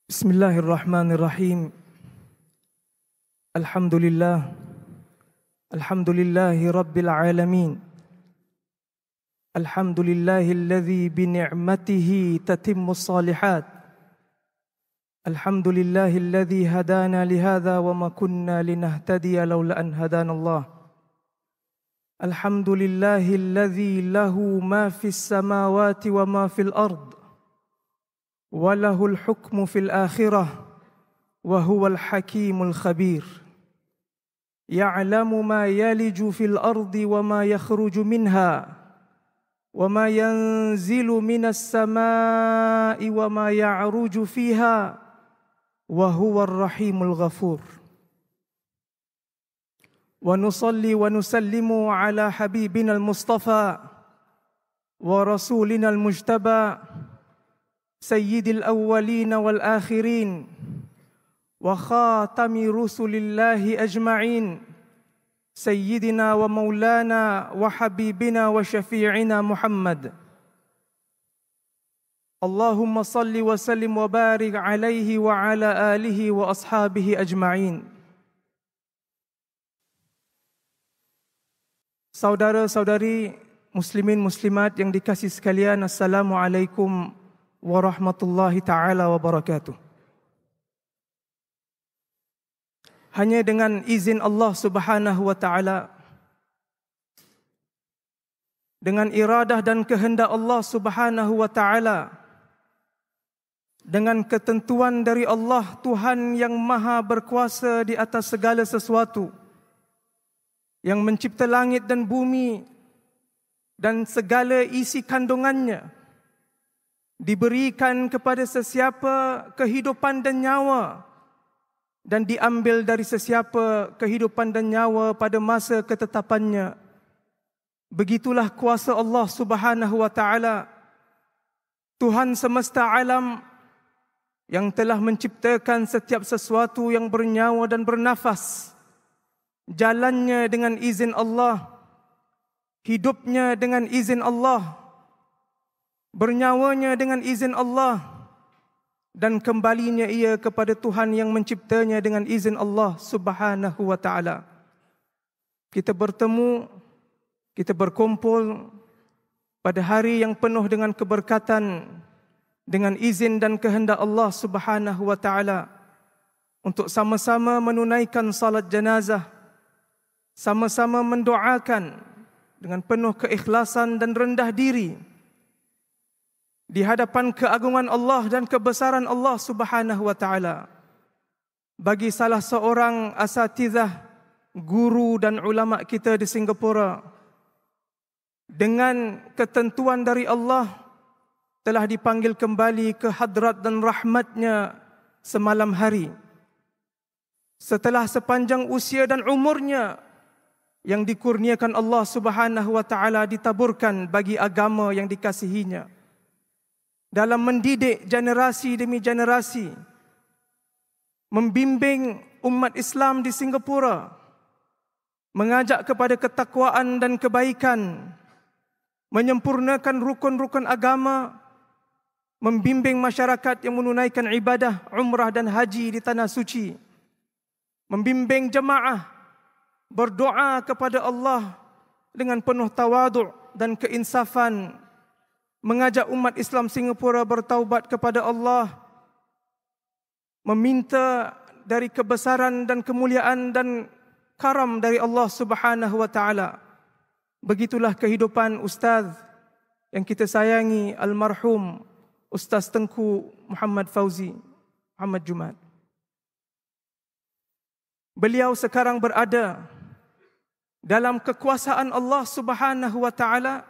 Bismillahirrahmanirrahim. Alhamdulillah. Alhamdulillahi rabbil alamin. Alhamdulillahilladzi bi ni'matihi tatimmus shalihat. Alhamdulillahilladzi hadana li hadza wa ma kunna linahtadiya laula an hadanallah. Alhamdulillahilladzi lahu ma fis samawati wa ma fil ard. وله الحكم في الآخرة وهو الحكيم الخبير يعلم ما يلج في الأرض وما يخرج منها وما ينزل من السماء وما يعرج فيها وهو الرحيم الغفور ونصلي ونسلم على حبيبنا المصطفى ورسولنا المجتبى سيد الأولين والآخرين وخاتم رسل الله أجمعين سيدنا ومولانا وحبيبنا وشفيعنا محمد اللهم صل وسلم وبارك عليه وعلى آله وأصحابه أجمعين. Saudara-saudari muslimin muslimat yang dikasihi sekalian, Assalamualaikum warahmatullahi ta'ala wabarakatuh. Hanya dengan izin Allah subhanahu wa ta'ala, dengan iradah dan kehendak Allah subhanahu wa ta'ala, dengan ketentuan dari Allah Tuhan yang maha berkuasa di atas segala sesuatu, yang mencipta langit dan bumi dan segala isi kandungannya, diberikan kepada sesiapa kehidupan dan nyawa, dan diambil dari sesiapa kehidupan dan nyawa pada masa ketetapannya. Begitulah kuasa Allah subhanahu wa ta'ala, Tuhan semesta alam, yang telah menciptakan setiap sesuatu yang bernyawa dan bernafas, jalannya dengan izin Allah, hidupnya dengan izin Allah, bernyawanya dengan izin Allah, dan kembalinya ia kepada Tuhan yang menciptanya dengan izin Allah subhanahu wa ta'ala. Kita bertemu, kita berkumpul pada hari yang penuh dengan keberkatan, dengan izin dan kehendak Allah subhanahu wa ta'ala, untuk sama-sama menunaikan salat jenazah, sama-sama mendoakan dengan penuh keikhlasan dan rendah diri di hadapan keagungan Allah dan kebesaran Allah subhanahu wa ta'ala bagi salah seorang asatizah, guru dan ulama kita di Singapura. Dengan ketentuan dari Allah, telah dipanggil kembali ke hadrat dan rahmatnya semalam hari, setelah sepanjang usia dan umurnya yang dikurniakan Allah subhanahu wa ta'ala ditaburkan bagi agama yang dikasihinya, dalam mendidik generasi demi generasi, membimbing umat Islam di Singapura, mengajak kepada ketakwaan dan kebaikan, menyempurnakan rukun-rukun agama, membimbing masyarakat yang menunaikan ibadah umrah dan haji di tanah suci, membimbing jemaah berdoa kepada Allah dengan penuh tawaduk dan keinsafan, mengajak umat Islam Singapura bertaubat kepada Allah, meminta dari kebesaran dan kemuliaan dan karam dari Allah subhanahu wa ta'ala. Begitulah kehidupan Ustaz yang kita sayangi, almarhum Ustaz Tengku Muhammad Fauzi Muhammad Jumat. Beliau sekarang berada dalam kekuasaan Allah subhanahu wa ta'ala,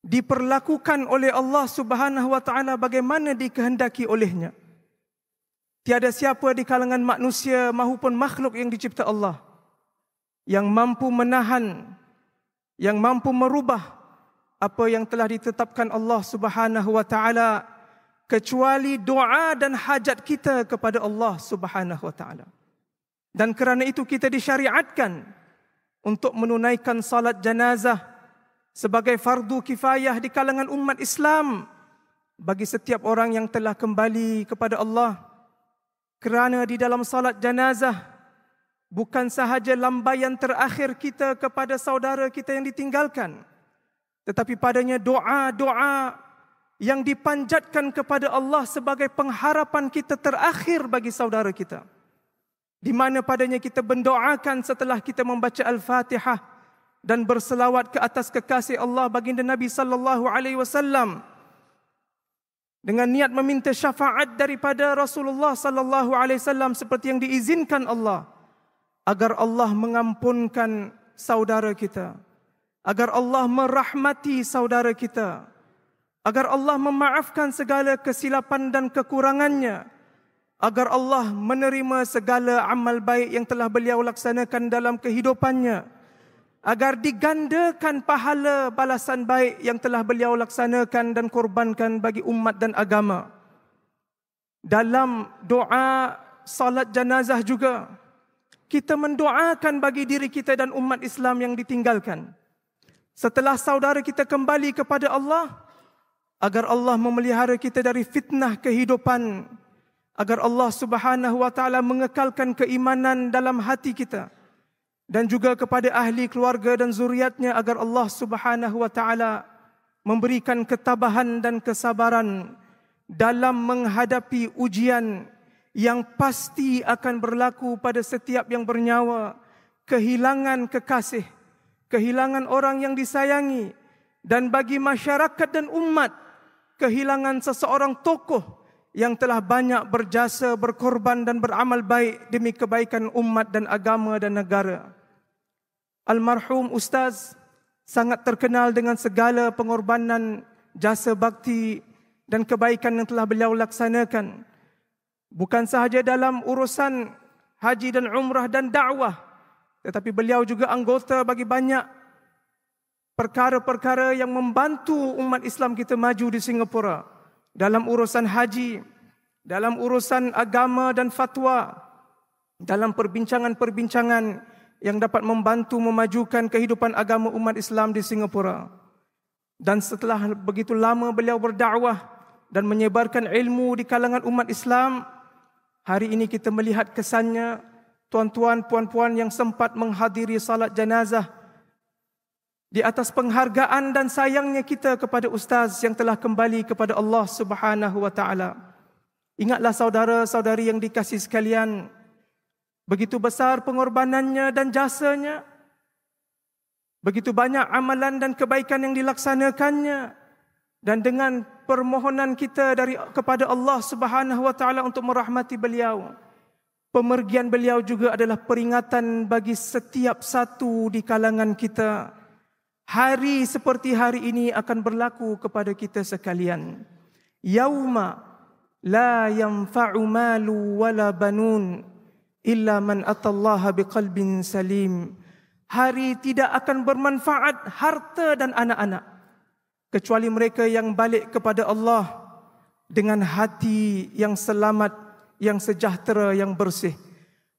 diperlakukan oleh Allah subhanahu wa ta'ala bagaimana dikehendaki olehnya. Tiada siapa di kalangan manusia maupun makhluk yang dicipta Allah yang mampu menahan, yang mampu merubah apa yang telah ditetapkan Allah subhanahu wa ta'ala, kecuali doa dan hajat kita kepada Allah subhanahu wa ta'ala. Dan kerana itu kita disyariatkan untuk menunaikan salat jenazah sebagai fardu kifayah di kalangan umat Islam, bagi setiap orang yang telah kembali kepada Allah, kerana di dalam salat janazah bukan sahaja lambaian terakhir kita kepada saudara kita yang ditinggalkan, tetapi padanya doa-doa yang dipanjatkan kepada Allah sebagai pengharapan kita terakhir bagi saudara kita, di mana padanya kita mendoakan setelah kita membaca Al-Fatihah dan berselawat ke atas kekasih Allah baginda Nabi sallallahu alaihi wasallam dengan niat meminta syafaat daripada Rasulullah sallallahu alaihi wasallam seperti yang diizinkan Allah, agar Allah mengampunkan saudara kita, agar Allah merahmati saudara kita, agar Allah memaafkan segala kesilapan dan kekurangannya, agar Allah menerima segala amal baik yang telah beliau laksanakan dalam kehidupannya, agar digandakan pahala balasan baik yang telah beliau laksanakan dan korbankan bagi umat dan agama. Dalam doa salat janazah juga, kita mendoakan bagi diri kita dan umat Islam yang ditinggalkan. Setelah saudara kita kembali kepada Allah, agar Allah memelihara kita dari fitnah kehidupan, agar Allah Subhanahu wa taala mengekalkan keimanan dalam hati kita, dan juga kepada ahli keluarga dan zuriatnya, agar Allah Subhanahu wa taala memberikan ketabahan dan kesabaran dalam menghadapi ujian yang pasti akan berlaku pada setiap yang bernyawa, kehilangan kekasih, kehilangan orang yang disayangi, dan bagi masyarakat dan umat, kehilangan seseorang tokoh yang telah banyak berjasa, berkorban dan beramal baik demi kebaikan umat dan agama dan negara. Almarhum Ustaz sangat terkenal dengan segala pengorbanan, jasa bakti dan kebaikan yang telah beliau laksanakan. Bukan sahaja dalam urusan haji dan umrah dan dakwah, tetapi beliau juga anggota bagi banyak perkara-perkara yang membantu umat Islam kita maju di Singapura. Dalam urusan haji, dalam urusan agama dan fatwa, dalam perbincangan-perbincangan yang dapat membantu memajukan kehidupan agama umat Islam di Singapura. Dan setelah begitu lama beliau berdakwah dan menyebarkan ilmu di kalangan umat Islam, hari ini kita melihat kesannya, tuan-tuan, puan-puan yang sempat menghadiri salat janazah, di atas penghargaan dan sayangnya kita kepada ustaz yang telah kembali kepada Allah Subhanahu wa taala. Ingatlah saudara-saudari yang dikasihi sekalian, begitu besar pengorbanannya dan jasanya, begitu banyak amalan dan kebaikan yang dilaksanakannya, dan dengan permohonan kita kepada Allah Subhanahu wa taala untuk merahmati beliau, pemergian beliau juga adalah peringatan bagi setiap satu di kalangan kita. Hari seperti hari ini akan berlaku kepada kita sekalian. Yauma la yanfa'u malu wala banun illa man atallaha biqalbin salim. Hari tidak akan bermanfaat harta dan anak-anak, kecuali mereka yang balik kepada Allah dengan hati yang selamat, yang sejahtera, yang bersih.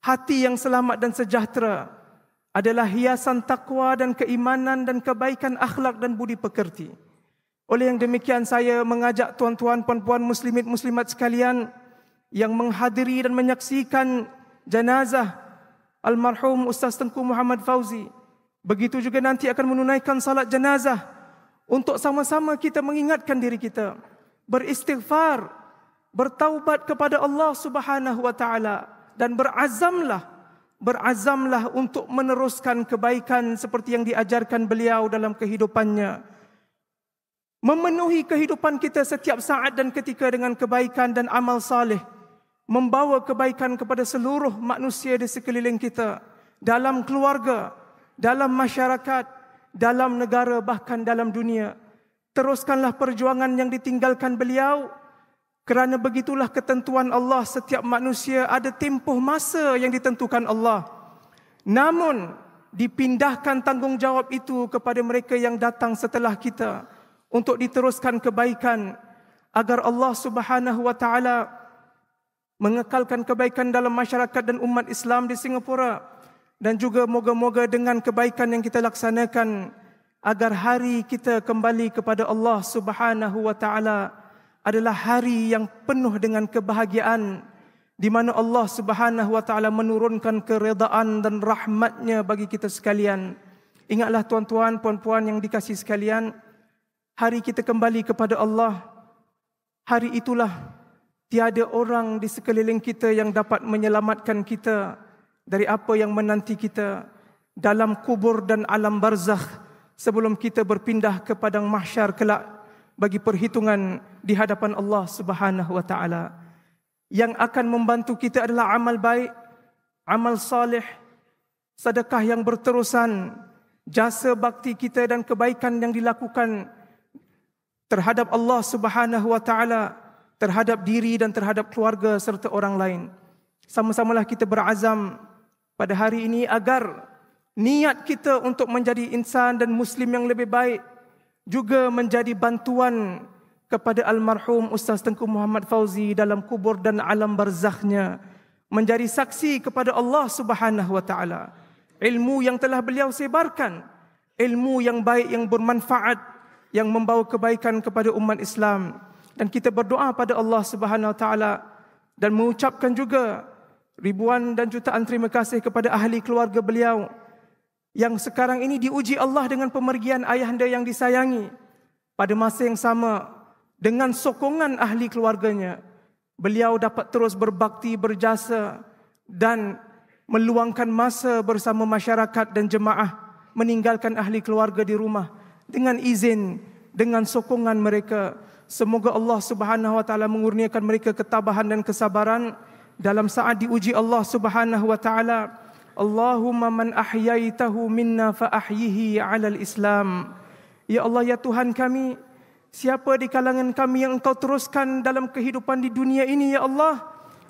Hati yang selamat dan sejahtera adalah hiasan takwa dan keimanan dan kebaikan akhlak dan budi pekerti. Oleh yang demikian, saya mengajak tuan-tuan, puan-puan, muslimin, muslimat sekalian yang menghadiri dan menyaksikan jenazah almarhum Ustaz Tengku Muhammad Fauzi, begitu juga nanti akan menunaikan salat jenazah, untuk sama-sama kita mengingatkan diri kita, beristighfar, bertaubat kepada Allah Subhanahu wa taala, dan berazamlah untuk meneruskan kebaikan seperti yang diajarkan beliau dalam kehidupannya. Memenuhi kehidupan kita setiap saat dan ketika dengan kebaikan dan amal saleh, membawa kebaikan kepada seluruh manusia di sekeliling kita, dalam keluarga, dalam masyarakat, dalam negara, bahkan dalam dunia. Teruskanlah perjuangan yang ditinggalkan beliau, kerana begitulah ketentuan Allah. Setiap manusia ada tempoh masa yang ditentukan Allah. Namun dipindahkan tanggungjawab itu kepada mereka yang datang setelah kita, untuk diteruskan kebaikan, agar Allah Subhanahu wa taala mengekalkan kebaikan dalam masyarakat dan umat Islam di Singapura. Dan juga moga-moga dengan kebaikan yang kita laksanakan, agar hari kita kembali kepada Allah Subhanahu wa taala adalah hari yang penuh dengan kebahagiaan, di mana Allah Subhanahu wa taala menurunkan keredaan dan rahmatnya bagi kita sekalian. Ingatlah tuan-tuan, puan-puan yang dikasihi sekalian, hari kita kembali kepada Allah. Hari itulah tiada orang di sekeliling kita yang dapat menyelamatkan kita dari apa yang menanti kita dalam kubur dan alam barzakh sebelum kita berpindah ke padang mahsyar kelak bagi perhitungan di hadapan Allah Subhanahu wa taala. Yang akan membantu kita adalah amal baik, amal salih, sedekah yang berterusan, jasa bakti kita dan kebaikan yang dilakukan terhadap Allah Subhanahu wa taala, terhadap diri dan terhadap keluarga serta orang lain. Sama-samalah kita berazam pada hari ini agar niat kita untuk menjadi insan dan muslim yang lebih baik juga menjadi bantuan kepada almarhum Ustaz Tengku Muhammad Fauzi dalam kubur dan alam barzakhnya, menjadi saksi kepada Allah Subhanahu wa taala. Ilmu yang telah beliau sebarkan, ilmu yang baik yang bermanfaat, yang membawa kebaikan kepada umat Islam. Dan kita berdoa pada Allah Subhanahu wa taala dan mengucapkan juga ribuan dan jutaan terima kasih kepada ahli keluarga beliau yang sekarang ini diuji Allah dengan pemergian ayahanda yang disayangi. Pada masa yang sama, dengan sokongan ahli keluarganya, beliau dapat terus berbakti, berjasa dan meluangkan masa bersama masyarakat dan jemaah, meninggalkan ahli keluarga di rumah dengan izin, dengan sokongan mereka. Semoga Allah Subhanahu wa taala mengurniakan mereka ketabahan dan kesabaran dalam saat diuji Allah Subhanahu wa taala. Allahumma man ahyaitahu minna fa ahyihi 'alal Islam. Ya Allah, ya Tuhan kami, siapa di kalangan kami yang Engkau teruskan dalam kehidupan di dunia ini, ya Allah,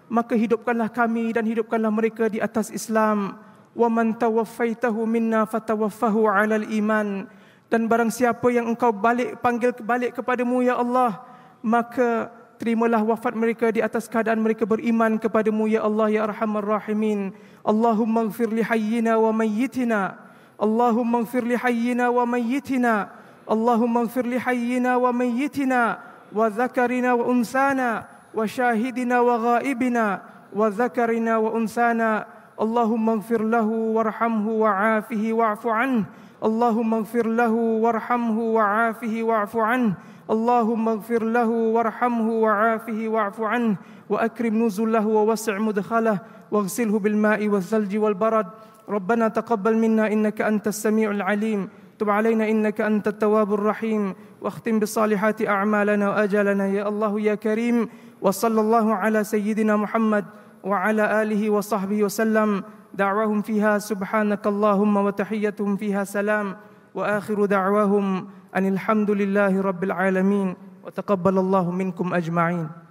maka hidupkanlah kami dan hidupkanlah mereka di atas Islam. Wa man tawaffaitahu minna fatawaffahu 'alal iman. Dan barang siapa yang Engkau panggil balik kepadamu, ya Allah, maka terimalah wafat mereka di atas keadaan mereka beriman kepadamu, ya Allah, ya Arhamar Rahimin. Allahumma ighfir li hayyina wa mayyitina. Allahumma ighfir li hayyina wa mayyitina. Allahumma ighfir li hayyina wa mayyitina wa dhakarina wa unsana wa syahidina wa ghaibina wa dhakarina wa unsana. Allahumma ighfir lahu warhamhu wa'afihi wa'fu anhu. Allahumma ighfir lahu warhamhu wa'afihi wa'fu anhu. Allahumma ighfir lahu warhamhu wa'afihi wa'fu anhu wa akrim nuzulahu wa wasi' mudkhalah waghsilhu bil ma'i wal thalji wal barad. Rabbana taqabbal minna innaka antas sami'ul alim. Tub alaina innaka antat tawwabur rahim. Wakhtim bis salihati a'malana wa ajalana ya Allah ya Karim. Wa sallallahu ala sayyidina Muhammad wa ala alihi wa sahbihi wa sallam. دعواهم فيها سبحانك اللهم وتحيتهم فيها سلام وآخر دعواهم أن الحمد لله رب العالمين وتقبل الله منكم أجمعين.